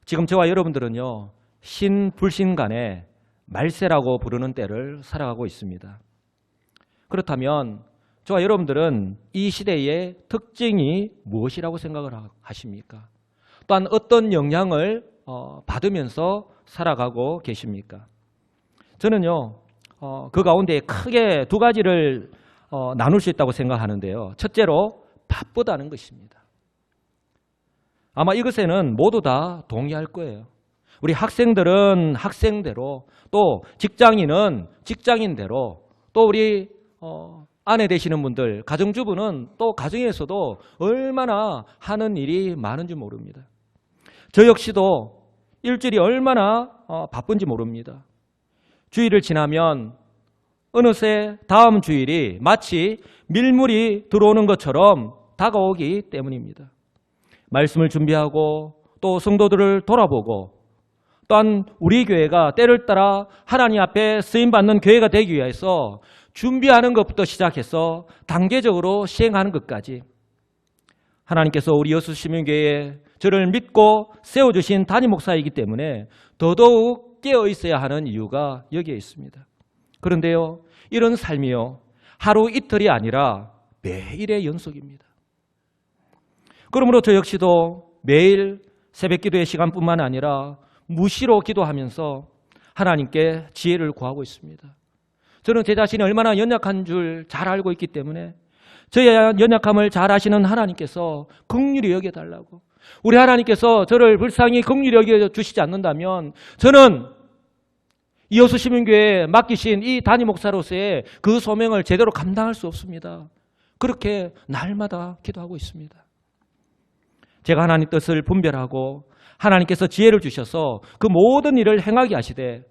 지금 저와 여러분들은요, 신불신 간의 말세라고 부르는 때를 살아가고 있습니다. 그렇다면 저와 여러분들은 이 시대의 특징이 무엇이라고 생각을 하십니까? 또한 어떤 영향을 받으면서 살아가고 계십니까? 저는요, 그 가운데 크게 두 가지를 나눌 수 있다고 생각하는데요. 첫째로 바쁘다는 것입니다. 아마 이것에는 모두 다 동의할 거예요. 우리 학생들은 학생대로, 또 직장인은 직장인대로, 또 우리 아내 되시는 분들, 가정주부는 또 가정에서도 얼마나 하는 일이 많은지 모릅니다. 저 역시도 일주일이 얼마나 바쁜지 모릅니다. 주일을 지나면 어느새 다음 주일이 마치 밀물이 들어오는 것처럼 다가오기 때문입니다. 말씀을 준비하고 또 성도들을 돌아보고 또한 우리 교회가 때를 따라 하나님 앞에 쓰임받는 교회가 되기 위해서 준비하는 것부터 시작해서 단계적으로 시행하는 것까지 하나님께서 우리 여수시민교회에 저를 믿고 세워주신 담임 목사이기 때문에 더더욱 깨어 있어야 하는 이유가 여기에 있습니다. 그런데요, 이런 삶이요, 하루 이틀이 아니라 매일의 연속입니다. 그러므로 저 역시도 매일 새벽 기도의 시간뿐만 아니라 무시로 기도하면서 하나님께 지혜를 구하고 있습니다. 저는 제 자신이 얼마나 연약한 줄 잘 알고 있기 때문에 저의 연약함을 잘 아시는 하나님께서 긍휼히 여겨달라고, 우리 하나님께서 저를 불쌍히 긍휼히 여겨주시지 않는다면 저는 이 여수시민교회에 맡기신 이 담임 목사로서의 그 소명을 제대로 감당할 수 없습니다. 그렇게 날마다 기도하고 있습니다. 제가 하나님 뜻을 분별하고 하나님께서 지혜를 주셔서 그 모든 일을 행하게 하시되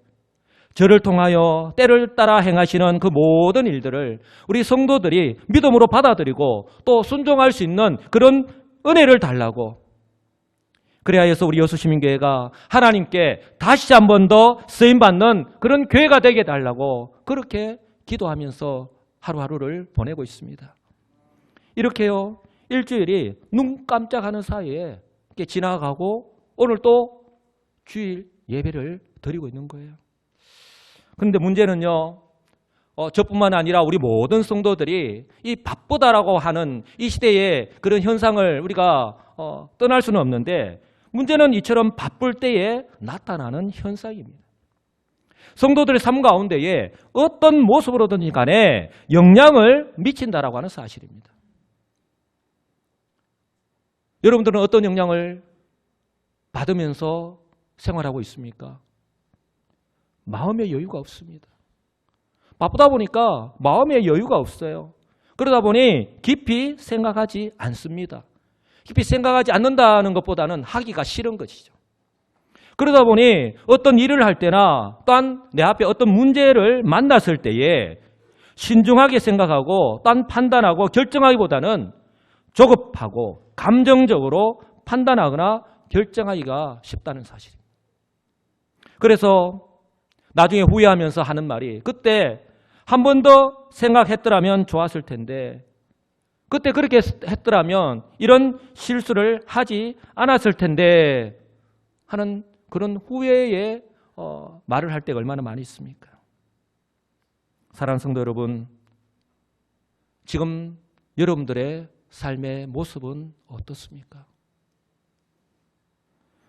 저를 통하여 때를 따라 행하시는 그 모든 일들을 우리 성도들이 믿음으로 받아들이고 또 순종할 수 있는 그런 은혜를 달라고, 그래야 해서 우리 여수시민교회가 하나님께 다시 한 번 더 쓰임받는 그런 교회가 되게 달라고 그렇게 기도하면서 하루하루를 보내고 있습니다. 이렇게요, 일주일이 눈 깜짝하는 사이에 이렇게 지나가고 오늘 또 주일 예배를 드리고 있는 거예요. 그런데 문제는요, 저뿐만 아니라 우리 모든 성도들이 이 바쁘다라고 하는 이 시대의 그런 현상을 우리가 떠날 수는 없는데, 문제는 이처럼 바쁠 때에 나타나는 현상입니다. 성도들의 삶 가운데에 어떤 모습으로든지 간에 영향을 미친다라고 하는 사실입니다. 여러분들은 어떤 영향을 받으면서 생활하고 있습니까? 마음의 여유가 없습니다. 바쁘다 보니까 마음의 여유가 없어요. 그러다 보니 깊이 생각하지 않습니다. 깊이 생각하지 않는다는 것보다는 하기가 싫은 것이죠. 그러다 보니 어떤 일을 할 때나 또한 내 앞에 어떤 문제를 만났을 때에 신중하게 생각하고 또한 판단하고 결정하기보다는 조급하고 감정적으로 판단하거나 결정하기가 쉽다는 사실입니다. 그래서 나중에 후회하면서 하는 말이, 그때 한 번 더 생각했더라면 좋았을 텐데, 그때 그렇게 했더라면 이런 실수를 하지 않았을 텐데 하는 그런 후회의 말을 할 때가 얼마나 많이 있습니까? 사랑하는 성도 여러분, 지금 여러분들의 삶의 모습은 어떻습니까?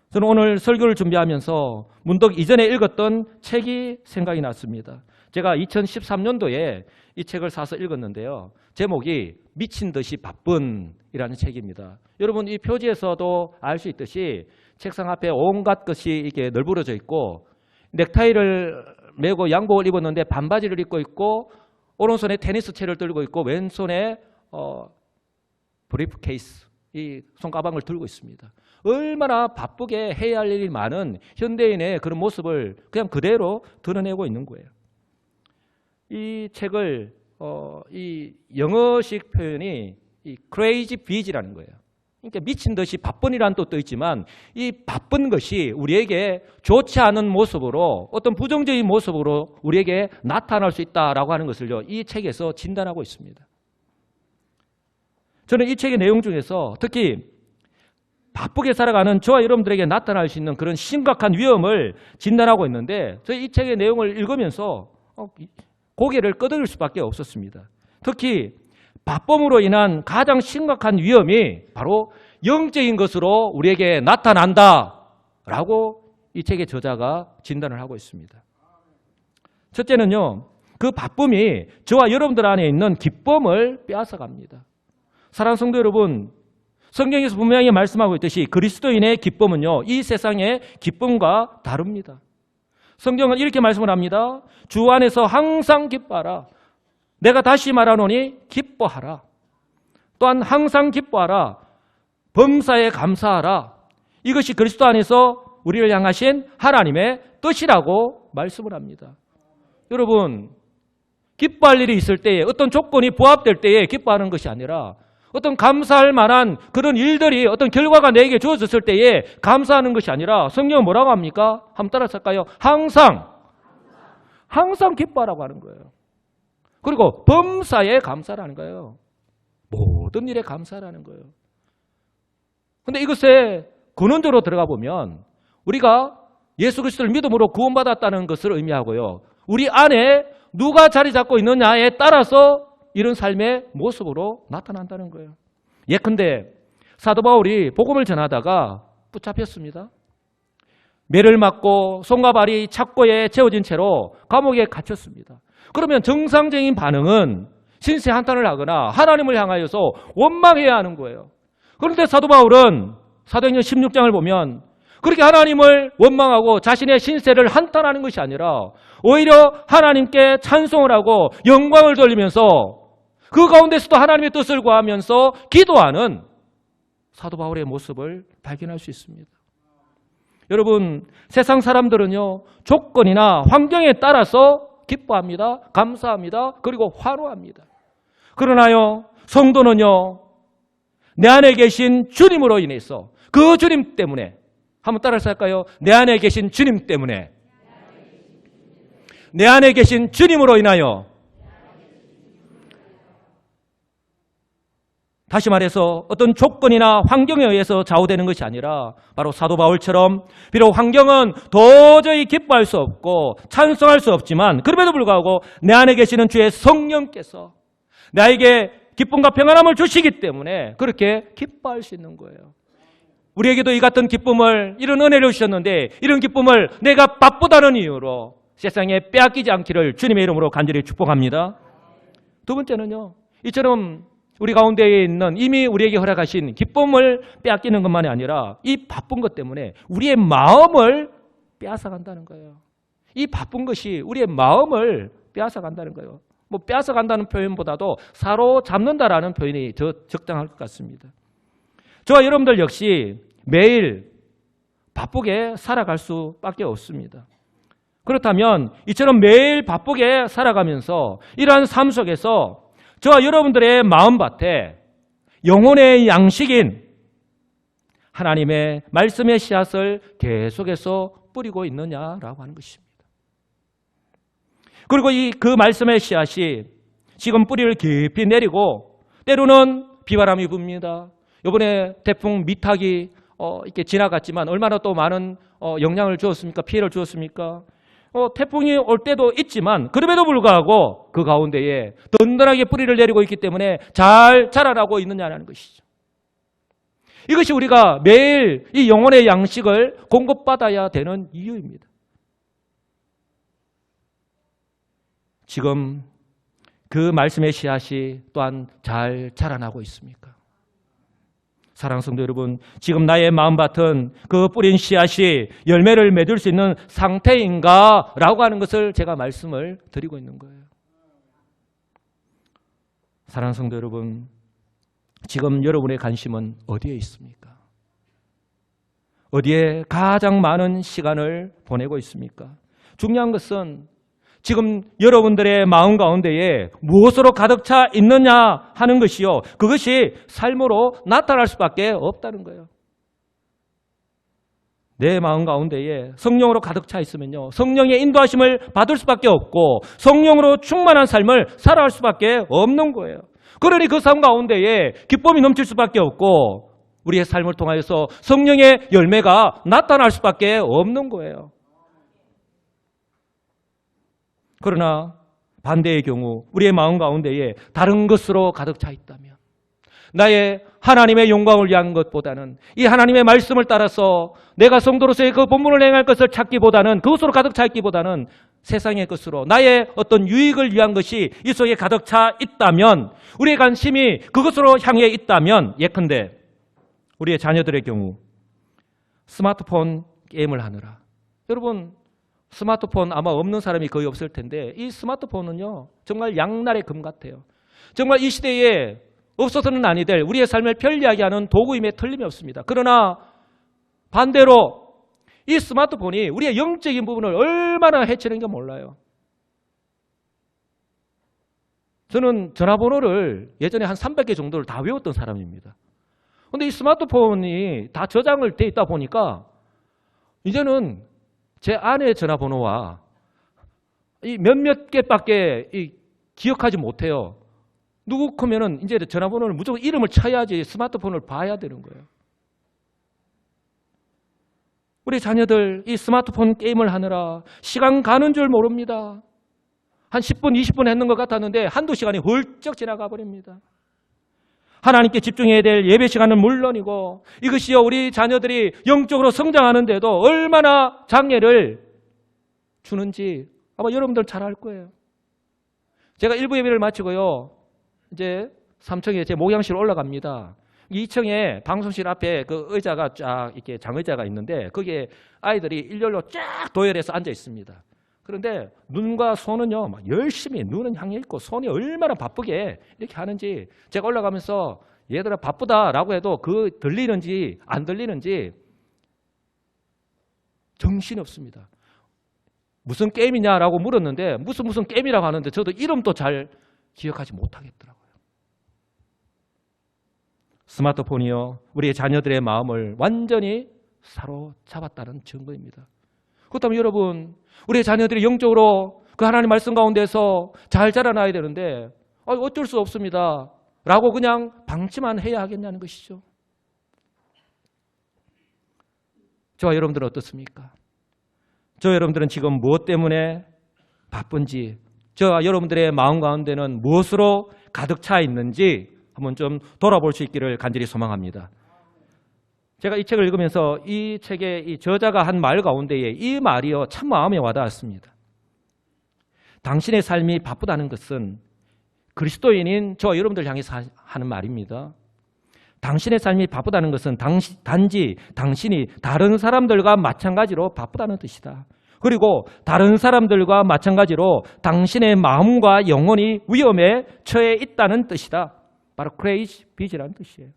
저는 오늘 설교를 준비하면서 문득 이전에 읽었던 책이 생각이 났습니다. 제가 2013년도에 이 책을 사서 읽었는데요. 제목이 미친 듯이 바쁜이라는 책입니다. 여러분, 이 표지에서도 알 수 있듯이 책상 앞에 온갖 것이 이렇게 널브러져 있고, 넥타이를 메고 양복을 입었는데 반바지를 입고 있고, 오른손에 테니스채를 들고 있고, 왼손에 브리프케이스, 이 손가방을 들고 있습니다. 얼마나 바쁘게 해야 할 일이 많은 현대인의 그런 모습을 그냥 그대로 드러내고 있는 거예요. 이 책을 이 영어식 표현이 이 crazy busy라는 거예요. 그러니까 미친 듯이 바쁜이라는 뜻도 있지만 이 바쁜 것이 우리에게 좋지 않은 모습으로, 어떤 부정적인 모습으로 우리에게 나타날 수 있다라고 하는 것을요, 이 책에서 진단하고 있습니다. 저는 이 책의 내용 중에서 특히 바쁘게 살아가는 저와 여러분들에게 나타날 수 있는 그런 심각한 위험을 진단하고 있는데 저희 이 책의 내용을 읽으면서 고개를 끄덕일 수밖에 없었습니다. 특히 바쁨으로 인한 가장 심각한 위험이 바로 영적인 것으로 우리에게 나타난다라고 이 책의 저자가 진단을 하고 있습니다. 첫째는요, 그 바쁨이 저와 여러분들 안에 있는 기쁨을 빼앗아갑니다. 사랑하는 성도 여러분, 성경에서 분명히 말씀하고 있듯이 그리스도인의 기쁨은요, 이 세상의 기쁨과 다릅니다. 성경은 이렇게 말씀을 합니다. 주 안에서 항상 기뻐하라. 내가 다시 말하노니 기뻐하라. 또한 항상 기뻐하라. 범사에 감사하라. 이것이 그리스도 안에서 우리를 향하신 하나님의 뜻이라고 말씀을 합니다. 여러분, 기뻐할 일이 있을 때에 어떤 조건이 부합될 때에 기뻐하는 것이 아니라 어떤 감사할 만한 그런 일들이 어떤 결과가 내게 주어졌을 때에 감사하는 것이 아니라 성경은 뭐라고 합니까? 한번 따라서 할까요? 항상 기뻐하라고 하는 거예요. 그리고 범사에 감사라는 거예요. 모든 일에 감사라는 거예요. 그런데 이것에 근원적으로 들어가 보면 우리가 예수 그리스도를 믿음으로 구원받았다는 것을 의미하고요. 우리 안에 누가 자리 잡고 있느냐에 따라서 이런 삶의 모습으로 나타난다는 거예요. 예컨대 사도 바울이 복음을 전하다가 붙잡혔습니다. 매를 맞고 손과 발이 착고에 채워진 채로 감옥에 갇혔습니다. 그러면 정상적인 반응은 신세 한탄을 하거나 하나님을 향하여서 원망해야 하는 거예요. 그런데 사도 바울은 사도행전 16장을 보면 그렇게 하나님을 원망하고 자신의 신세를 한탄하는 것이 아니라 오히려 하나님께 찬송을 하고 영광을 돌리면서 그 가운데서도 하나님의 뜻을 구하면서 기도하는 사도 바울의 모습을 발견할 수 있습니다. 여러분, 세상 사람들은요, 조건이나 환경에 따라서 기뻐합니다. 감사합니다. 그리고 환호합니다. 그러나요, 성도는요, 내 안에 계신 주님으로 인해서 그 주님 때문에 한번 따라서 할까요? 내 안에 계신 주님 때문에 내 안에 계신 주님으로 인하여 다시 말해서 어떤 조건이나 환경에 의해서 좌우되는 것이 아니라 바로 사도 바울처럼 비록 환경은 도저히 기뻐할 수 없고 찬송할 수 없지만 그럼에도 불구하고 내 안에 계시는 주의 성령께서 나에게 기쁨과 평안함을 주시기 때문에 그렇게 기뻐할 수 있는 거예요. 우리에게도 이 같은 기쁨을, 이런 은혜를 주셨는데 이런 기쁨을 내가 바쁘다는 이유로 세상에 빼앗기지 않기를 주님의 이름으로 간절히 축복합니다. 두 번째는요, 이처럼 우리 가운데에 있는 이미 우리에게 허락하신 기쁨을 빼앗기는 것만이 아니라 이 바쁜 것 때문에 우리의 마음을 빼앗아간다는 거예요. 이 바쁜 것이 우리의 마음을 빼앗아간다는 거예요. 뭐 빼앗아간다는 표현보다도 사로잡는다라는 표현이 더 적당할 것 같습니다. 저와 여러분들 역시 매일 바쁘게 살아갈 수밖에 없습니다. 그렇다면 이처럼 매일 바쁘게 살아가면서 이러한 삶 속에서 저와 여러분들의 마음밭에 영혼의 양식인 하나님의 말씀의 씨앗을 계속해서 뿌리고 있느냐라고 하는 것입니다. 그리고 그 말씀의 씨앗이 지금 뿌리를 깊이 내리고 때로는 비바람이 붑니다. 이번에 태풍 미탁이 이렇게 지나갔지만 얼마나 또 많은 영향을 주었습니까? 피해를 주었습니까? 태풍이 올 때도 있지만 그럼에도 불구하고 그 가운데에 든든하게 뿌리를 내리고 있기 때문에 잘 자라나고 있느냐는 것이죠. 이것이 우리가 매일 이 영혼의 양식을 공급받아야 되는 이유입니다. 지금 그 말씀의 씨앗이 또한 잘 자라나고 있습니까? 사랑하는 성도 여러분, 지금 나의 마음밭은 그 뿌린 씨앗이 열매를 맺을 수 있는 상태인가? 라고 하는 것을 제가 말씀을 드리고 있는 거예요. 사랑하는 성도 여러분, 지금 여러분의 관심은 어디에 있습니까? 어디에 가장 많은 시간을 보내고 있습니까? 중요한 것은 지금 여러분들의 마음 가운데에 무엇으로 가득 차 있느냐 하는 것이요, 그것이 삶으로 나타날 수밖에 없다는 거예요. 내 마음 가운데에 성령으로 가득 차 있으면요, 성령의 인도하심을 받을 수밖에 없고 성령으로 충만한 삶을 살아갈 수밖에 없는 거예요. 그러니 그 삶 가운데에 기쁨이 넘칠 수밖에 없고 우리의 삶을 통하여서 성령의 열매가 나타날 수밖에 없는 거예요. 그러나 반대의 경우 우리의 마음 가운데에 다른 것으로 가득 차 있다면, 나의 하나님의 영광을 위한 것보다는, 이 하나님의 말씀을 따라서 내가 성도로서의 그 본분을 행할 것을 찾기보다는, 그것으로 가득 차 있기보다는 세상의 것으로 나의 어떤 유익을 위한 것이 이 속에 가득 차 있다면, 우리의 관심이 그것으로 향해 있다면, 예컨대 우리의 자녀들의 경우 스마트폰 게임을 하느라, 여러분 스마트폰 아마 없는 사람이 거의 없을 텐데, 이 스마트폰은요 정말 양날의 금 같아요. 정말 이 시대에 없어서는 아니 될 우리의 삶을 편리하게 하는 도구임에 틀림이 없습니다. 그러나 반대로 이 스마트폰이 우리의 영적인 부분을 얼마나 해치는지 몰라요. 저는 전화번호를 예전에 한 300개 정도를 다 외웠던 사람입니다. 그런데 이 스마트폰이 다 저장을 돼 있다 보니까 이제는 제 아내의 전화번호와 이 몇몇 개밖에 기억하지 못해요. 누구 크면은 이제 전화번호를 무조건 이름을 쳐야지 스마트폰을 봐야 되는 거예요. 우리 자녀들 이 스마트폰 게임을 하느라 시간 가는 줄 모릅니다. 한 10분, 20분 했는 것 같았는데 한두 시간이 훌쩍 지나가 버립니다. 하나님께 집중해야 될 예배 시간은 물론이고, 이것이요 우리 자녀들이 영적으로 성장하는데도 얼마나 장애를 주는지 아마 여러분들 잘 알 거예요. 제가 1부 예배를 마치고요, 이제 3층에 제 목양실 올라갑니다. 2층에 방송실 앞에 그 의자가 쫙 이렇게 장의자가 있는데, 거기에 아이들이 일렬로 쫙 도열해서 앉아 있습니다. 그런데 눈과 손은요 막 열심히, 눈은 향해 있고 손이 얼마나 바쁘게 이렇게 하는지, 제가 올라가면서 얘들아 바쁘다라고 해도 그 들리는지 안 들리는지 정신이 없습니다. 무슨 게임이냐라고 물었는데 무슨 게임이라고 하는데 저도 이름도 잘 기억하지 못하겠더라고요. 스마트폰이요 우리의 자녀들의 마음을 완전히 사로잡았다는 증거입니다. 그렇다면 여러분, 우리의 자녀들이 영적으로 그 하나님 말씀 가운데서 잘 자라나야 되는데 어쩔 수 없습니다 라고 그냥 방치만 해야 하겠냐는 것이죠. 저와 여러분들은 어떻습니까? 저와 여러분들은 지금 무엇 때문에 바쁜지, 저와 여러분들의 마음 가운데는 무엇으로 가득 차 있는지 한번 좀 돌아볼 수 있기를 간절히 소망합니다. 제가 이 책을 읽으면서 이 책의 이 저자가 한 말 가운데에 이 말이요 참 마음에 와닿았습니다. 당신의 삶이 바쁘다는 것은, 그리스도인인 저와 여러분들 향해서 하는 말입니다. 당신의 삶이 바쁘다는 것은 단지 당신이 다른 사람들과 마찬가지로 바쁘다는 뜻이다. 그리고 다른 사람들과 마찬가지로 당신의 마음과 영혼이 위험에 처해 있다는 뜻이다. 바로 크레이지 비지라는 뜻이에요.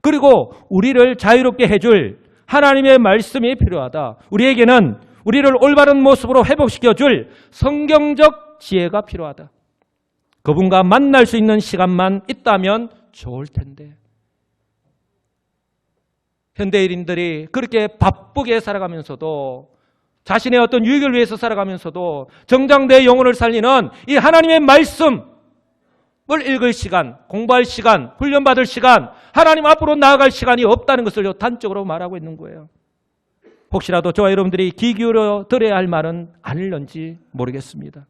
그리고 우리를 자유롭게 해줄 하나님의 말씀이 필요하다. 우리에게는 우리를 올바른 모습으로 회복시켜줄 성경적 지혜가 필요하다. 그분과 만날 수 있는 시간만 있다면 좋을 텐데, 현대인들이 그렇게 바쁘게 살아가면서도, 자신의 어떤 유익을 위해서 살아가면서도 정작 내 영혼을 살리는 이 하나님의 말씀을 읽을 시간, 공부할 시간, 훈련받을 시간, 하나님 앞으로 나아갈 시간이 없다는 것을 단적으로 말하고 있는 거예요. 혹시라도 저와 여러분들이 귀 기울여 들어야 할 말은 아닐런지 모르겠습니다.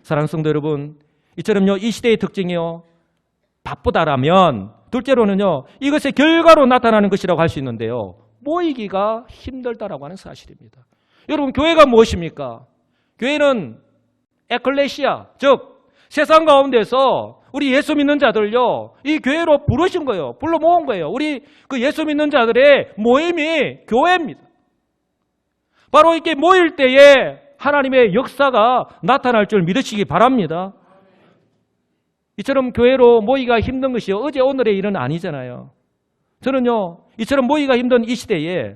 사랑하는 성도 여러분, 이처럼요 이 시대의 특징이요 바쁘다라면, 둘째로는요 이것의 결과로 나타나는 것이라고 할 수 있는데요, 모이기가 힘들다라고 하는 사실입니다. 여러분, 교회가 무엇입니까? 교회는 에클레시아, 즉 세상 가운데서 우리 예수 믿는 자들요 이 교회로 부르신 거예요. 불러 모은 거예요. 우리 그 예수 믿는 자들의 모임이 교회입니다. 바로 이렇게 모일 때에 하나님의 역사가 나타날 줄 믿으시기 바랍니다. 이처럼 교회로 모이기가 힘든 것이 어제 오늘의 일은 아니잖아요. 저는요 이처럼 모이기가 힘든 이 시대에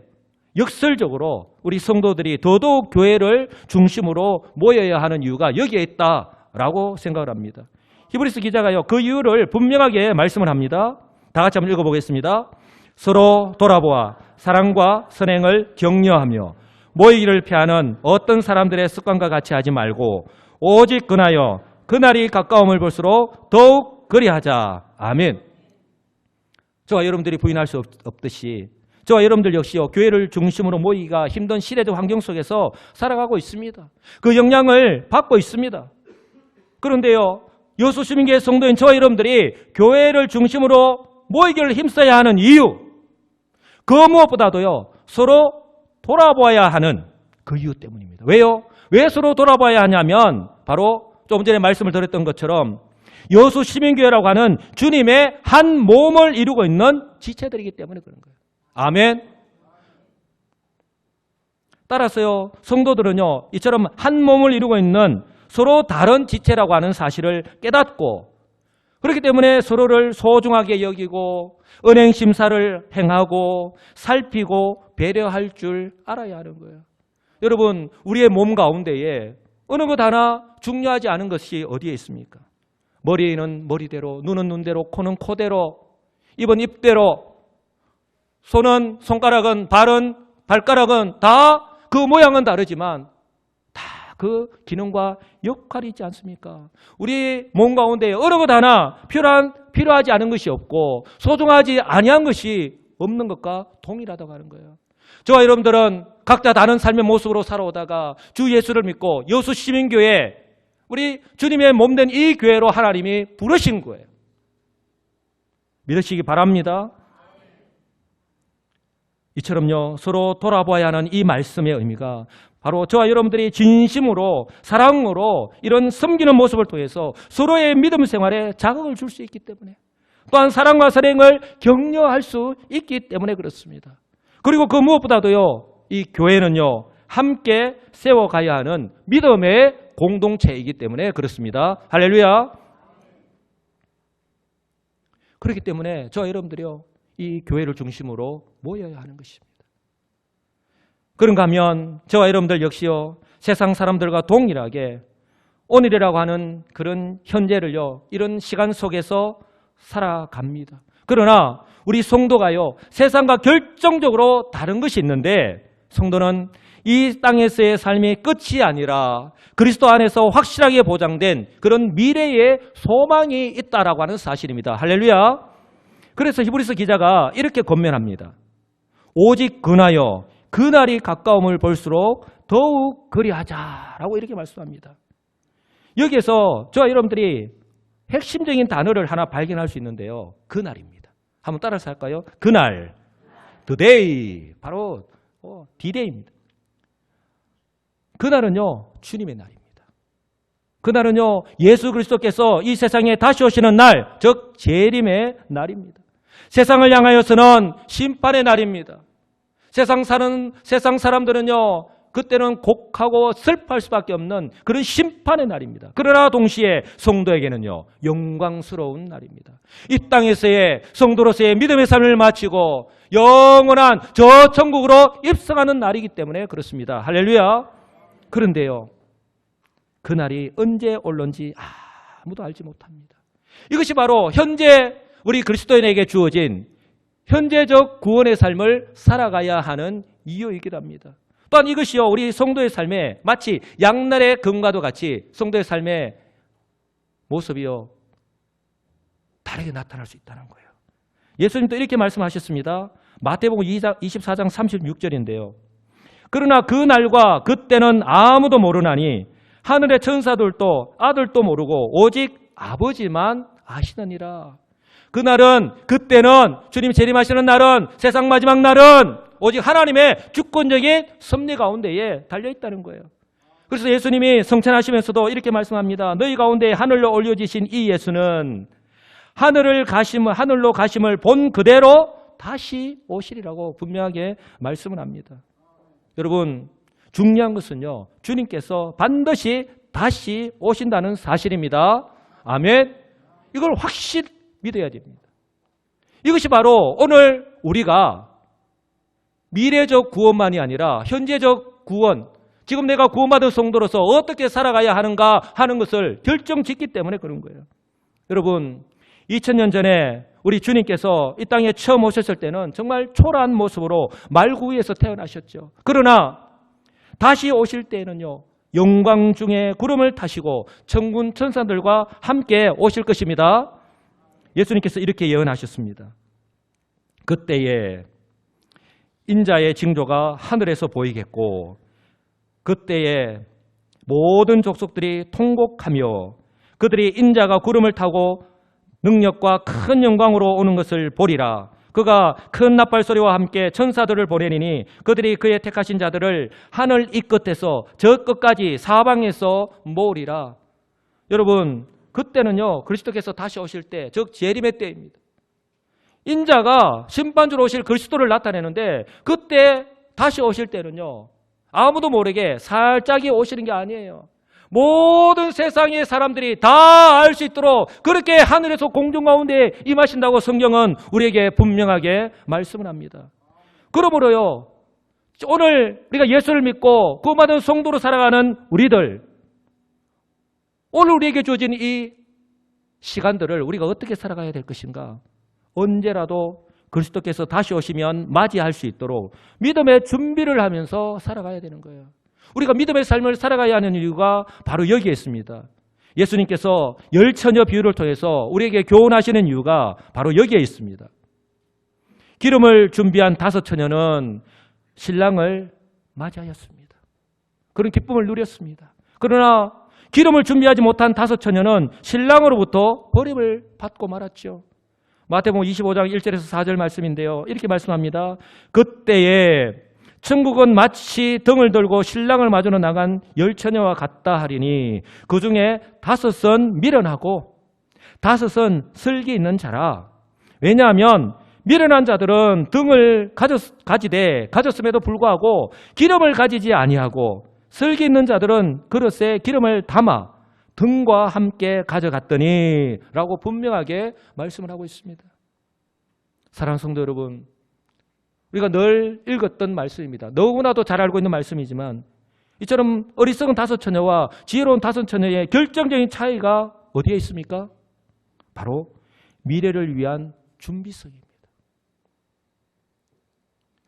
역설적으로 우리 성도들이 더더욱 교회를 중심으로 모여야 하는 이유가 여기에 있다라고 생각을 합니다. 히브리서 기자가요 그 이유를 분명하게 말씀을 합니다. 다 같이 한번 읽어보겠습니다. 서로 돌아보아 사랑과 선행을 격려하며 모이기를 피하는 어떤 사람들의 습관과 같이 하지 말고 오직 그나여 그날이 가까움을 볼수록 더욱 그리하자. 아멘. 저와 여러분들이 부인할 수 없듯이 저와 여러분들 역시요, 교회를 중심으로 모이기가 힘든 시대적 환경 속에서 살아가고 있습니다. 그 영향을 받고 있습니다. 그런데요, 여수 시민교회 성도인 저와 여러분들이 교회를 중심으로 모이기를 힘써야 하는 이유, 그 무엇보다도요, 서로 돌아보아야 하는 그 이유 때문입니다. 왜요? 왜 서로 돌아봐야 하냐면 바로 조금 전에 말씀을 드렸던 것처럼 여수 시민교회라고 하는 주님의 한 몸을 이루고 있는 지체들이기 때문에 그런 거예요. 아멘. 따라서요, 성도들은요, 이처럼 한 몸을 이루고 있는 서로 다른 지체라고 하는 사실을 깨닫고, 그렇기 때문에 서로를 소중하게 여기고 은행 심사를 행하고 살피고 배려할 줄 알아야 하는 거예요. 여러분, 우리의 몸 가운데에 어느 것 하나 중요하지 않은 것이 어디에 있습니까? 머리는 머리대로, 눈은 눈대로, 코는 코대로, 입은 입대로, 손은 손가락은, 발은 발가락은 다 그 모양은 다르지만 다 그 기능과 역할이 있지 않습니까? 우리 몸 가운데 어느 것 하나 필요하지 않은 것이 없고 소중하지 아니한 것이 없는 것과 동일하다고 하는 거예요. 저와 여러분들은 각자 다른 삶의 모습으로 살아오다가 주 예수를 믿고 여수 시민교회, 우리 주님의 몸된 이 교회로 하나님이 부르신 거예요. 믿으시기 바랍니다. 이처럼요, 서로 돌아봐야 하는 이 말씀의 의미가 바로 저와 여러분들이 진심으로 사랑으로 이런 섬기는 모습을 통해서 서로의 믿음 생활에 자극을 줄 수 있기 때문에, 또한 사랑과 선행을 격려할 수 있기 때문에 그렇습니다. 그리고 그 무엇보다도요, 이 교회는요, 함께 세워가야 하는 믿음의 공동체이기 때문에 그렇습니다. 할렐루야. 그렇기 때문에 저와 여러분들이요, 이 교회를 중심으로 모여야 하는 것입니다. 그런가 하면 저와 여러분들 역시요, 세상 사람들과 동일하게 오늘이라고 하는 그런 현재를요, 이런 시간 속에서 살아갑니다. 그러나 우리 성도가요, 세상과 결정적으로 다른 것이 있는데, 성도는 이 땅에서의 삶이 끝이 아니라 그리스도 안에서 확실하게 보장된 그런 미래의 소망이 있다라고 하는 사실입니다. 할렐루야. 그래서 히브리서 기자가 이렇게 권면합니다. 오직 근하여 그날이 가까움을 볼수록 더욱 그리하자라고 이렇게 말씀합니다. 여기에서 저와 여러분들이 핵심적인 단어를 하나 발견할 수 있는데요, 그날입니다. 한번 따라서 할까요? 그날, the day, 바로 D-Day입니다. 그날은요, 주님의 날입니다. 그날은요, 예수 그리스도께서 이 세상에 다시 오시는 날, 즉 재림의 날입니다. 세상을 향하여서는 심판의 날입니다. 세상 사람들은요, 그때는 곡하고 슬퍼할 수밖에 없는 그런 심판의 날입니다. 그러나 동시에 성도에게는요, 영광스러운 날입니다. 이 땅에서의 성도로서의 믿음의 삶을 마치고 영원한 저 천국으로 입성하는 날이기 때문에 그렇습니다. 할렐루야. 그런데요, 그날이 언제 올런지 아무도 알지 못합니다. 이것이 바로 현재 우리 그리스도인에게 주어진 현재적 구원의 삶을 살아가야 하는 이유이기도 합니다. 또한 이것이요, 우리 성도의 삶에 마치 양날의 검과도 같이 성도의 삶의 모습이요, 다르게 나타날 수 있다는 거예요. 예수님도 이렇게 말씀하셨습니다. 마태복음 24장 36절인데요. 그러나 그 날과 그때는 아무도 모르나니 하늘의 천사들도 아들도 모르고 오직 아버지만 아시느니라. 그날은, 그때는, 주님 재림하시는 날은, 세상 마지막 날은 오직 하나님의 주권적인 섭리 가운데에 달려있다는 거예요. 그래서 예수님이 성찬하시면서도 이렇게 말씀합니다. 너희 가운데 하늘로 올려지신 이 예수는 하늘로 가심을 본 그대로 다시 오시리라고 분명하게 말씀을 합니다. 여러분, 중요한 것은요, 주님께서 반드시 다시 오신다는 사실입니다. 아멘. 이걸 확실히 믿어야 됩니다. 이것이 바로 오늘 우리가 미래적 구원만이 아니라 현재적 구원, 지금 내가 구원받은 성도로서 어떻게 살아가야 하는가 하는 것을 결정짓기 때문에 그런 거예요. 여러분, 2000년 전에 우리 주님께서 이 땅에 처음 오셨을 때는 정말 초라한 모습으로 말구 위에서 태어나셨죠. 그러나 다시 오실 때에는요, 영광 중에 구름을 타시고 천군 천사들과 함께 오실 것입니다. 예수님께서 이렇게 예언하셨습니다. 그때에 인자의 징조가 하늘에서 보이겠고 그때에 모든 족속들이 통곡하며 그들이 인자가 구름을 타고 능력과 큰 영광으로 오는 것을 보리라. 그가 큰 나팔소리와 함께 천사들을 보내리니 그들이 그의 택하신 자들을 하늘 이 끝에서 저 끝까지 사방에서 모으리라. 여러분, 그때는요 그리스도께서 다시 오실 때, 즉 재림의 때입니다. 인자가 심판주로 오실 그리스도를 나타내는데 그때 다시 오실 때는요 아무도 모르게 살짝이 오시는 게 아니에요. 모든 세상의 사람들이 다 알 수 있도록 그렇게 하늘에서 공중 가운데 임하신다고 성경은 우리에게 분명하게 말씀을 합니다. 그러므로요 오늘 우리가 예수를 믿고 구원받은 성도로 살아가는 우리들, 오늘 우리에게 주어진 이 시간들을 우리가 어떻게 살아가야 될 것인가? 언제라도 그리스도께서 다시 오시면 맞이할 수 있도록 믿음의 준비를 하면서 살아가야 되는 거예요. 우리가 믿음의 삶을 살아가야 하는 이유가 바로 여기에 있습니다. 예수님께서 열 처녀 비유를 통해서 우리에게 교훈하시는 이유가 바로 여기에 있습니다. 기름을 준비한 5 처녀는 신랑을 맞이하였습니다. 그런 기쁨을 누렸습니다. 그러나 기름을 준비하지 못한 5 처녀는 신랑으로부터 버림을 받고 말았죠. 마태복음 25장 1절에서 4절 말씀인데요. 이렇게 말씀합니다. 그때에 천국은 마치 등을 들고 신랑을 맞으러 나간 10처녀와 같다 하리니 그 중에 5은 미련하고 5은 슬기 있는 자라. 왜냐하면 미련한 자들은 등을 가지되 가졌음에도 불구하고 기름을 가지지 아니하고 슬기 있는 자들은 그릇에 기름을 담아 등과 함께 가져갔더니 라고 분명하게 말씀을 하고 있습니다. 사랑하는 성도 여러분, 우리가 늘 읽었던 말씀입니다. 너무나도 잘 알고 있는 말씀이지만 이처럼 어리석은 5 처녀와 지혜로운 5 처녀의 결정적인 차이가 어디에 있습니까? 바로 미래를 위한 준비성입니다.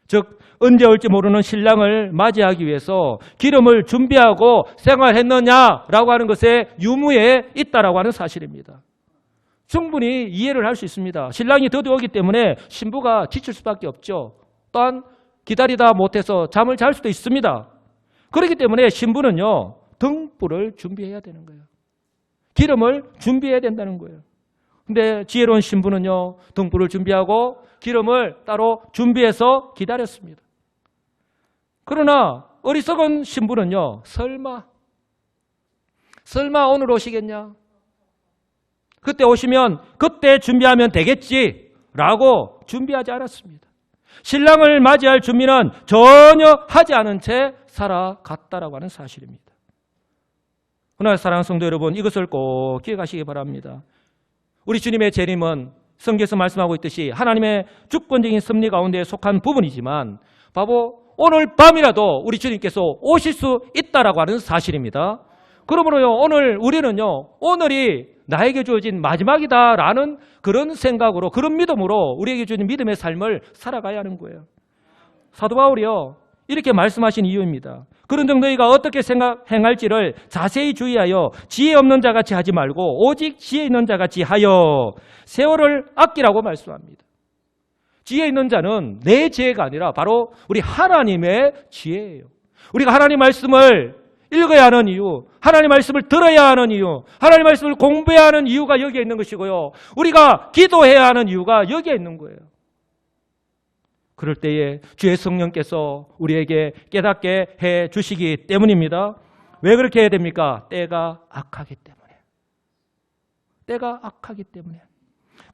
즉 언제 올지 모르는 신랑을 맞이하기 위해서 기름을 준비하고 생활했느냐라고 하는 것에 유무에 있다라고 하는 사실입니다. 충분히 이해를 할 수 있습니다. 신랑이 드디어 오기 때문에 신부가 지칠 수밖에 없죠. 또한 기다리다 못해서 잠을 잘 수도 있습니다. 그렇기 때문에 신부는요 등불을 준비해야 되는 거예요. 기름을 준비해야 된다는 거예요. 근데 지혜로운 신부는요 등불을 준비하고 기름을 따로 준비해서 기다렸습니다. 그러나 어리석은 신부는요 설마 오늘 오시겠냐? 그때 오시면 그때 준비하면 되겠지라고 준비하지 않았습니다. 신랑을 맞이할 준비는 전혀 하지 않은 채 살아갔다라고 하는 사실입니다. 그러나 사랑하는 성도 여러분, 이것을 꼭 기억하시기 바랍니다. 우리 주님의 재림은 성경에서 말씀하고 있듯이 하나님의 주권적인 섭리 가운데 속한 부분이지만 바로 오늘 밤이라도 우리 주님께서 오실 수 있다라고 하는 사실입니다. 그러므로요 오늘 우리는요 오늘이 나에게 주어진 마지막이다라는 그런 생각으로, 그런 믿음으로 우리에게 주어진 믿음의 삶을 살아가야 하는 거예요. 사도 바울이요 이렇게 말씀하신 이유입니다. 그런 적 너희가 어떻게 행할지를 자세히 주의하여 지혜 없는 자같이 하지 말고 오직 지혜 있는 자같이 하여 세월을 아끼라고 말씀합니다. 지혜 있는 자는 내 지혜가 아니라 바로 우리 하나님의 지혜예요. 우리가 하나님 말씀을 읽어야 하는 이유, 하나님 말씀을 들어야 하는 이유, 하나님 말씀을 공부해야 하는 이유가 여기에 있는 것이고요. 우리가 기도해야 하는 이유가 여기에 있는 거예요. 그럴 때에 주의 성령께서 우리에게 깨닫게 해 주시기 때문입니다. 왜 그렇게 해야 됩니까? 때가 악하기 때문에. 때가 악하기 때문에.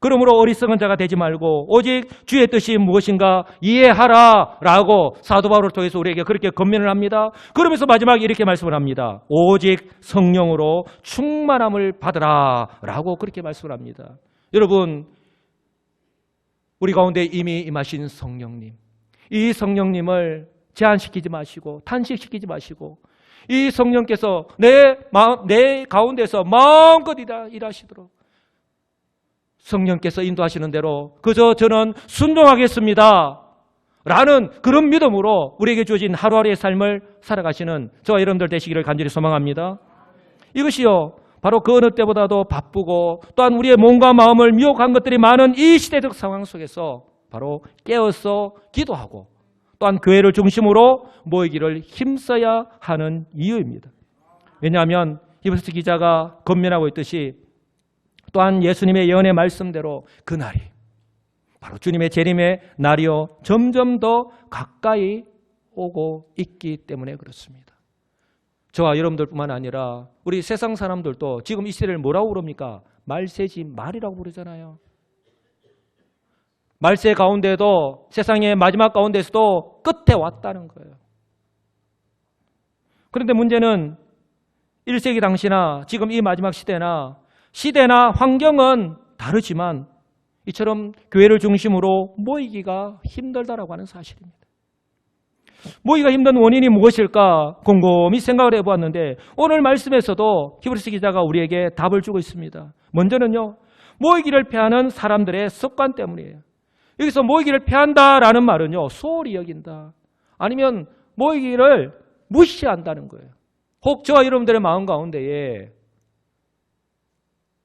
그러므로 어리석은 자가 되지 말고 오직 주의 뜻이 무엇인가 이해하라 라고 사도 바울을 통해서 우리에게 그렇게 권면을 합니다. 그러면서 마지막에 이렇게 말씀을 합니다. 오직 성령으로 충만함을 받으라 라고 그렇게 말씀을 합니다. 여러분, 우리 가운데 이미 임하신 성령님, 이 성령님을 제한시키지 마시고 탄식시키지 마시고 이 성령께서 내 가운데서 마음껏 일하시도록 성령께서 인도하시는 대로 그저 저는 순종하겠습니다 라는 그런 믿음으로 우리에게 주어진 하루하루의 삶을 살아가시는 저와 여러분들 되시기를 간절히 소망합니다. 이것이요 바로 그 어느 때보다도 바쁘고 또한 우리의 몸과 마음을 미혹한 것들이 많은 이 시대적 상황 속에서 바로 깨어서 기도하고 또한 교회를 중심으로 모이기를 힘써야 하는 이유입니다. 왜냐하면 히브리서 기자가 권면하고 있듯이 또한 예수님의 예언의 말씀대로 그날이 바로 주님의 재림의 날이요 점점 더 가까이 오고 있기 때문에 그렇습니다. 저와 여러분들뿐만 아니라 우리 세상 사람들도 지금 이 시대를 뭐라고 부릅니까? 말세지 말이라고 부르잖아요. 말세 가운데도 세상의 마지막 가운데서도 끝에 왔다는 거예요. 그런데 문제는 1세기 당시나 지금 이 마지막 시대나 환경은 다르지만 이처럼 교회를 중심으로 모이기가 힘들다라고 하는 사실입니다. 모이기가 힘든 원인이 무엇일까 곰곰이 생각을 해보았는데 오늘 말씀에서도 히브리서 기자가 우리에게 답을 주고 있습니다. 먼저는요, 모이기를 피하는 사람들의 습관 때문이에요. 여기서 모이기를 피한다라는 말은요, 소홀히 여긴다. 아니면 모이기를 무시한다는 거예요. 혹 저와 여러분들의 마음 가운데에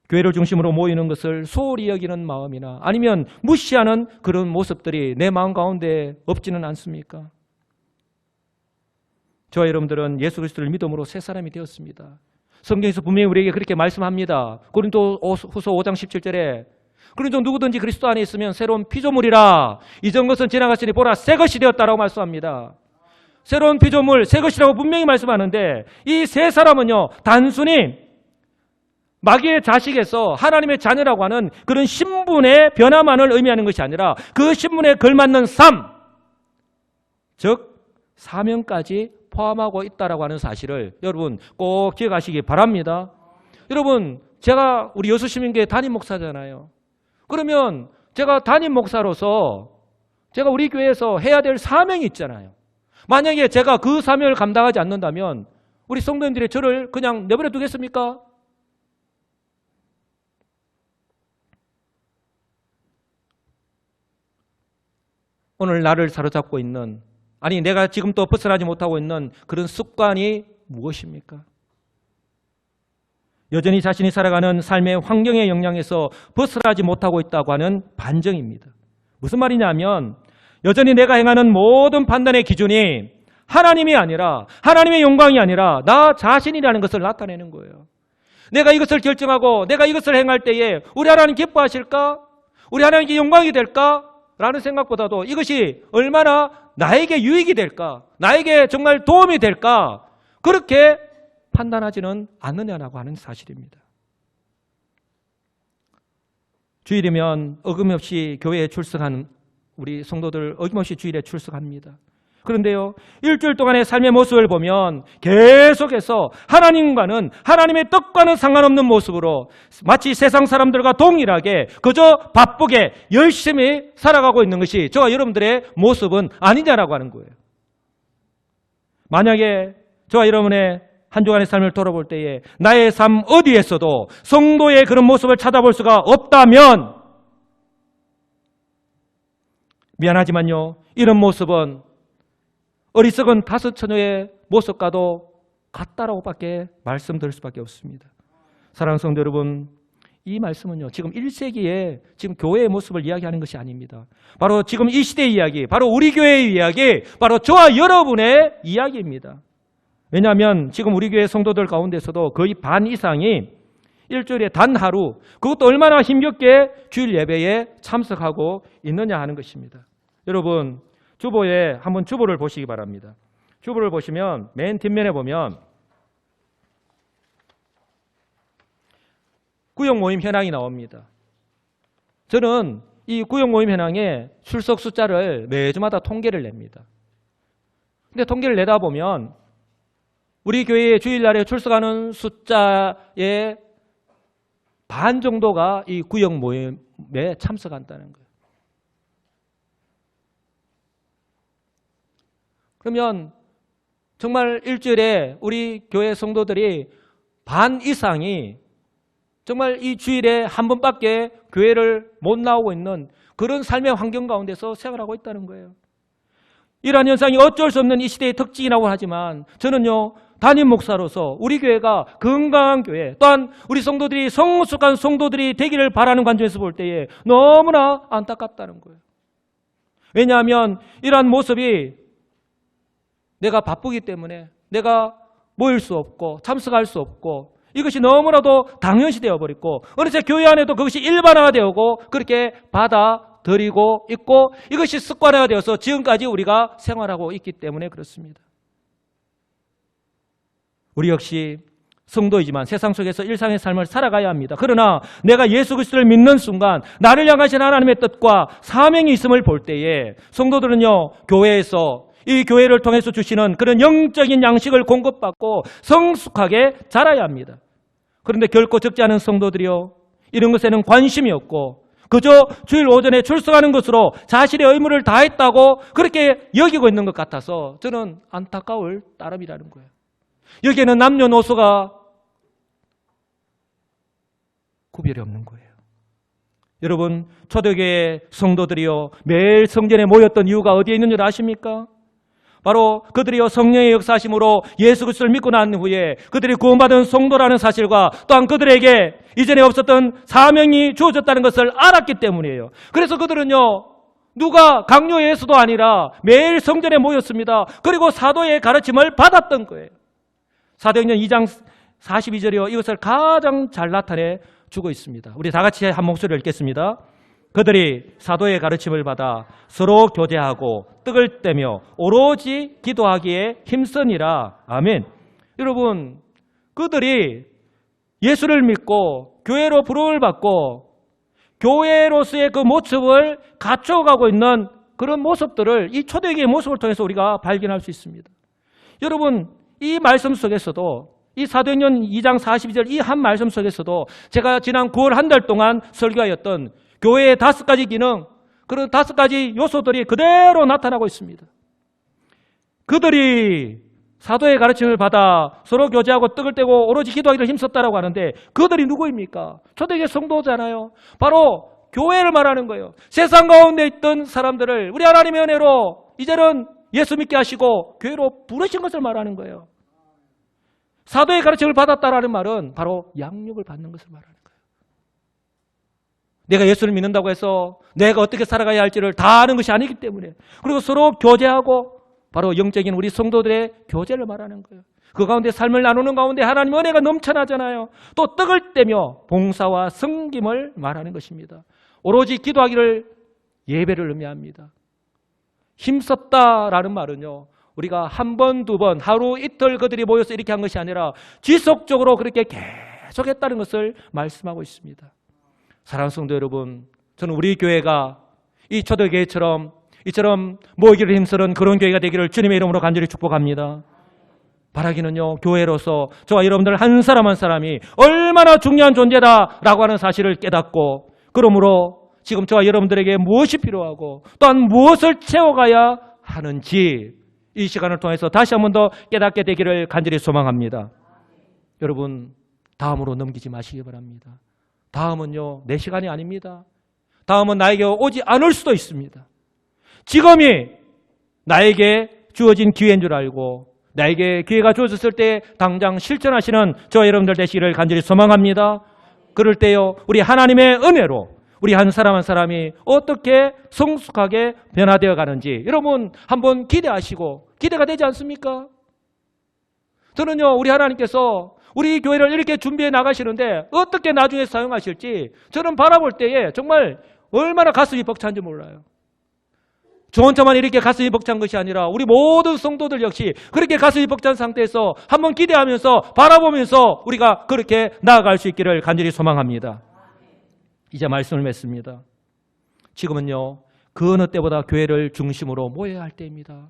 교회를 중심으로 모이는 것을 소홀히 여기는 마음이나 아니면 무시하는 그런 모습들이 내 마음 가운데 없지는 않습니까? 저와 여러분들은 예수 그리스도를 믿음으로 새 사람이 되었습니다. 성경에서 분명히 우리에게 그렇게 말씀합니다. 고린도후서 5장 17절에 그런즉 누구든지 그리스도 안에 있으면 새로운 피조물이라 이전 것은 지나갔으니 보라 새 것이 되었다라고 말씀합니다. 새로운 피조물, 새 것이라고 분명히 말씀하는데 이 새 사람은요, 단순히 마귀의 자식에서 하나님의 자녀라고 하는 그런 신분의 변화만을 의미하는 것이 아니라 그 신분에 걸맞는 삶, 즉 사명까지 포함하고 있다라고 하는 사실을 여러분 꼭 기억하시기 바랍니다. 여러분, 제가 우리 여수시민교회 담임 목사잖아요. 그러면 제가 담임 목사로서 제가 우리 교회에서 해야 될 사명이 있잖아요. 만약에 제가 그 사명을 감당하지 않는다면 우리 성도님들이 저를 그냥 내버려 두겠습니까? 오늘 나를 사로잡고 있는, 아니 내가 지금 또 벗어나지 못하고 있는 그런 습관이 무엇입니까? 여전히 자신이 살아가는 삶의 환경의 영향에서 벗어나지 못하고 있다고 하는 반증입니다. 무슨 말이냐면 여전히 내가 행하는 모든 판단의 기준이 하나님이 아니라, 하나님의 영광이 아니라 나 자신이라는 것을 나타내는 거예요. 내가 이것을 결정하고 내가 이것을 행할 때에 우리 하나님 기뻐하실까? 우리 하나님께 영광이 될까? 라는 생각보다도 이것이 얼마나 나에게 유익이 될까? 나에게 정말 도움이 될까? 그렇게 판단하지는 않느냐라고 하는 사실입니다. 주일이면 어김없이 교회에 출석하는 우리 성도들 어김없이 주일에 출석합니다. 그런데요, 일주일 동안의 삶의 모습을 보면 계속해서 하나님과는, 하나님의 뜻과는 상관없는 모습으로 마치 세상 사람들과 동일하게 그저 바쁘게 열심히 살아가고 있는 것이 저와 여러분들의 모습은 아니냐라고 하는 거예요. 만약에 저와 여러분의 한 주간의 삶을 돌아볼 때에 나의 삶 어디에서도 성도의 그런 모습을 찾아볼 수가 없다면 미안하지만요, 이런 모습은 어리석은 다섯 처녀의 모습과도 같다라고 밖에 말씀드릴 수밖에 없습니다. 사랑하는 성도 여러분, 이 말씀은요, 지금 1세기에 지금 교회의 모습을 이야기하는 것이 아닙니다. 바로 지금 이 시대의 이야기, 바로 우리 교회의 이야기, 바로 저와 여러분의 이야기입니다. 왜냐하면 지금 우리 교회 성도들 가운데서도 거의 반 이상이 일주일에 단 하루, 그것도 얼마나 힘겹게 주일 예배에 참석하고 있느냐 하는 것입니다. 여러분, 주보에 한번 주보를 보시기 바랍니다. 주보를 보시면 맨 뒷면에 보면 구역 모임 현황이 나옵니다. 저는 이 구역 모임 현황에 출석 숫자를 매주마다 통계를 냅니다. 근데 통계를 내다 보면 우리 교회에 주일날에 출석하는 숫자의 반 정도가 이 구역 모임에 참석한다는 거예요. 그러면 정말 일주일에 우리 교회 성도들이 반 이상이 정말 이 주일에 한 번밖에 교회를 못 나오고 있는 그런 삶의 환경 가운데서 생활하고 있다는 거예요. 이러한 현상이 어쩔 수 없는 이 시대의 특징이라고 하지만 저는요, 담임 목사로서 우리 교회가 건강한 교회, 또한 우리 성도들이 성숙한 성도들이 되기를 바라는 관점에서 볼 때에 너무나 안타깝다는 거예요. 왜냐하면 이러한 모습이 내가 바쁘기 때문에 내가 모일 수 없고 참석할 수 없고 이것이 너무나도 당연시 되어버렸고 어느새 교회 안에도 그것이 일반화되고 그렇게 받아들이고 있고 이것이 습관화되어서 지금까지 우리가 생활하고 있기 때문에 그렇습니다. 우리 역시 성도이지만 세상 속에서 일상의 삶을 살아가야 합니다. 그러나 내가 예수 그리스도를 믿는 순간 나를 향하신 하나님의 뜻과 사명이 있음을 볼 때에 성도들은요, 교회에서 이 교회를 통해서 주시는 그런 영적인 양식을 공급받고 성숙하게 자라야 합니다. 그런데 결코 적지 않은 성도들이요, 이런 것에는 관심이 없고 그저 주일 오전에 출석하는 것으로 자신의 의무를 다했다고 그렇게 여기고 있는 것 같아서 저는 안타까울 따름이라는 거예요. 여기에는 남녀노소가 구별이 없는 거예요. 여러분, 초대교회 성도들이요, 매일 성전에 모였던 이유가 어디에 있는 줄 아십니까? 바로 그들이요, 성령의 역사심으로 예수 그리스도를 믿고 난 후에 그들이 구원받은 성도라는 사실과 또한 그들에게 이전에 없었던 사명이 주어졌다는 것을 알았기 때문이에요. 그래서 그들은요, 누가 강요해서도 아니라 매일 성전에 모였습니다. 그리고 사도의 가르침을 받았던 거예요. 사도행전 2장 42절이요, 이것을 가장 잘 나타내 주고 있습니다. 우리 다 같이 한 목소리를 읽겠습니다. 그들이 사도의 가르침을 받아 서로 교제하고 떡을 떼며 오로지 기도하기에 힘쓰니라. 아멘. 여러분, 그들이 예수를 믿고 교회로 부름을 받고 교회로서의 그 모습을 갖춰가고 있는 그런 모습들을 이 초대교회의 모습을 통해서 우리가 발견할 수 있습니다. 여러분, 이 말씀 속에서도 이 사도행전 2장 42절 이 한 말씀 속에서도 제가 지난 9월 한 달 동안 설교하였던 교회의 5가지 기능, 그런 5가지 요소들이 그대로 나타나고 있습니다. 그들이 사도의 가르침을 받아 서로 교제하고 떡을 떼고 오로지 기도하기를 힘썼다라고 하는데 그들이 누구입니까? 초대교회 성도잖아요. 바로 교회를 말하는 거예요. 세상 가운데 있던 사람들을 우리 하나님의 은혜로 이제는 예수 믿게 하시고 교회로 부르신 것을 말하는 거예요. 사도의 가르침을 받았다라는 말은 바로 양육을 받는 것을 말하는 거예요. 내가 예수를 믿는다고 해서 내가 어떻게 살아가야 할지를 다 아는 것이 아니기 때문에, 그리고 서로 교제하고 바로 영적인 우리 성도들의 교제를 말하는 거예요. 그 가운데 삶을 나누는 가운데 하나님의 은혜가 넘쳐나잖아요. 또 떡을 떼며 봉사와 섬김을 말하는 것입니다. 오로지 기도하기를 예배를 의미합니다. 힘썼다라는 말은요, 우리가 한 번, 두 번, 하루, 이틀 그들이 모여서 이렇게 한 것이 아니라 지속적으로 그렇게 계속했다는 것을 말씀하고 있습니다. 사랑하는 성도 여러분, 저는 우리 교회가 이 초대교회처럼 이처럼 모이기를 힘쓰는 그런 교회가 되기를 주님의 이름으로 간절히 축복합니다. 바라기는요, 교회로서 저와 여러분들 한 사람 한 사람이 얼마나 중요한 존재다라고 하는 사실을 깨닫고, 그러므로 지금 저와 여러분들에게 무엇이 필요하고 또한 무엇을 채워가야 하는지 이 시간을 통해서 다시 한 번 더 깨닫게 되기를 간절히 소망합니다. 여러분, 다음으로 넘기지 마시기 바랍니다. 다음은요, 내 시간이 아닙니다. 다음은 나에게 오지 않을 수도 있습니다. 지금이 나에게 주어진 기회인 줄 알고 나에게 기회가 주어졌을 때 당장 실천하시는 저와 여러분들 되시기를 간절히 소망합니다. 그럴 때요, 우리 하나님의 은혜로 우리 한 사람 한 사람이 어떻게 성숙하게 변화되어 가는지 여러분 한번 기대하시고, 기대가 되지 않습니까? 저는요, 우리 하나님께서 우리 교회를 이렇게 준비해 나가시는데 어떻게 나중에 사용하실지 저는 바라볼 때에 정말 얼마나 가슴이 벅찬지 몰라요. 저 혼자만 이렇게 가슴이 벅찬 것이 아니라 우리 모든 성도들 역시 그렇게 가슴이 벅찬 상태에서 한번 기대하면서 바라보면서 우리가 그렇게 나아갈 수 있기를 간절히 소망합니다. 이제 말씀을 맺습니다. 지금은요, 그 어느 때보다 교회를 중심으로 모여야 할 때입니다.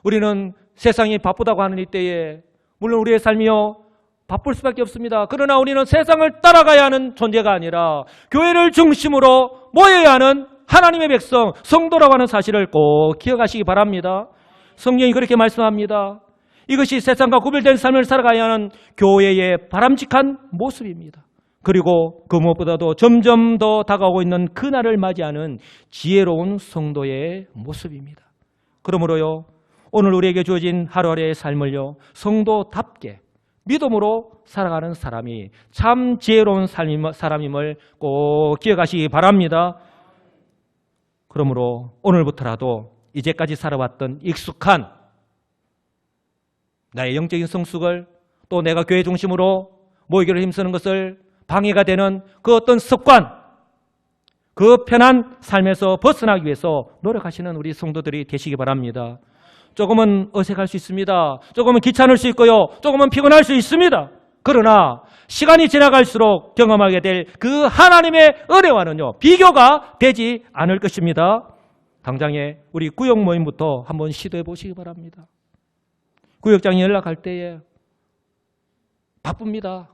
우리는 세상이 바쁘다고 하는 이때에 물론 우리의 삶이요, 바쁠 수밖에 없습니다. 그러나 우리는 세상을 따라가야 하는 존재가 아니라 교회를 중심으로 모여야 하는 하나님의 백성, 성도라고 하는 사실을 꼭 기억하시기 바랍니다. 성경이 그렇게 말씀합니다. 이것이 세상과 구별된 삶을 살아가야 하는 교회의 바람직한 모습입니다. 그리고 그 무엇보다도 점점 더 다가오고 있는 그날을 맞이하는 지혜로운 성도의 모습입니다. 그러므로요, 오늘 우리에게 주어진 하루하루의 삶을요, 성도답게 믿음으로 살아가는 사람이 참 지혜로운 사람임을 꼭 기억하시기 바랍니다. 그러므로 오늘부터라도 이제까지 살아왔던 익숙한 나의 영적인 성숙을 또 내가 교회 중심으로 모이기를 힘쓰는 것을 방해가 되는 그 어떤 습관, 그 편한 삶에서 벗어나기 위해서 노력하시는 우리 성도들이 되시기 바랍니다. 조금은 어색할 수 있습니다. 조금은 귀찮을 수 있고요. 조금은 피곤할 수 있습니다. 그러나 시간이 지나갈수록 경험하게 될 그 하나님의 은혜와는요, 비교가 되지 않을 것입니다. 당장에 우리 구역 모임부터 한번 시도해 보시기 바랍니다. 구역장이 연락할 때에 바쁩니다.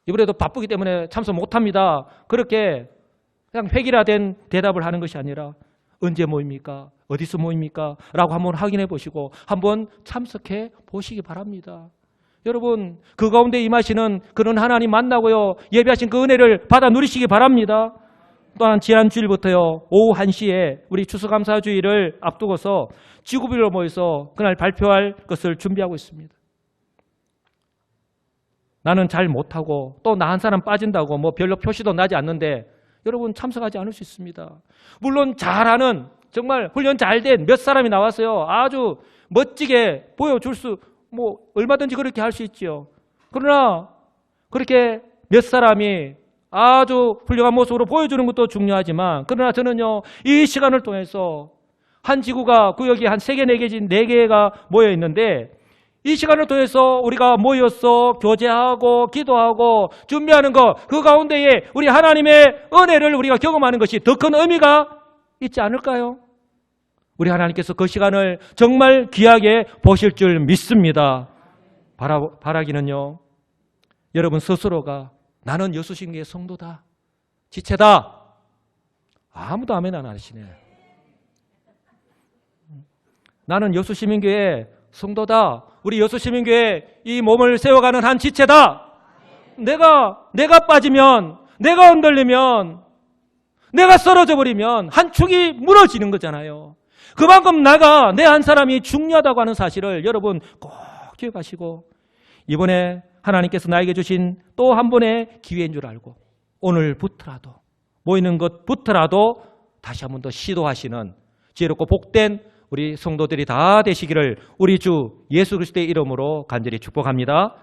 이번에도 바쁘기 때문에 참석 못합니다. 그렇게 그냥 획일화된 대답을 하는 것이 아니라 언제 모입니까? 어디서 모입니까? 라고 한번 확인해 보시고 한번 참석해 보시기 바랍니다. 여러분, 그 가운데 임하시는 그런 하나님 만나고요, 예배하신 그 은혜를 받아 누리시기 바랍니다. 또한 지난 주일부터요, 오후 1시에 우리 추수감사주의를 앞두고서 지구별로 모여서 그날 발표할 것을 준비하고 있습니다. 나는 잘 못하고 또 나 한 사람 빠진다고 뭐 별로 표시도 나지 않는데 여러분 참석하지 않을 수 있습니다. 물론 잘하는 정말 훈련 잘 된 몇 사람이 나왔어요. 아주 멋지게 보여줄 수 뭐 얼마든지 그렇게 할 수 있지요. 그러나 그렇게 몇 사람이 아주 훌륭한 모습으로 보여주는 것도 중요하지만 그러나 저는요, 이 시간을 통해서 한 지구가 구역이 한 3개, 4개가 모여 있는데 이 시간을 통해서 우리가 모여서 교제하고 기도하고 준비하는 것, 그 가운데에 우리 하나님의 은혜를 우리가 경험하는 것이 더 큰 의미가 있지 않을까요? 우리 하나님께서 그 시간을 정말 귀하게 보실 줄 믿습니다. 바라기는요, 여러분 스스로가 나는 여수신교의 성도다, 지체다. 아무도 아멘 안 하시네. 나는 여수시민교회 성도다. 우리 여수시민교회 이 몸을 세워가는 한 지체다. 내가 빠지면, 내가 흔들리면, 내가 쓰러져 버리면 한 축이 무너지는 거잖아요. 그만큼 나가 내 한 사람이 중요하다고 하는 사실을 여러분 꼭 기억하시고 이번에 하나님께서 나에게 주신 또 한 번의 기회인 줄 알고 오늘부터라도 모이는 것부터라도 다시 한 번 더 시도하시는 지혜롭고 복된 우리 성도들이 다 되시기를 우리 주 예수 그리스도의 이름으로 간절히 축복합니다.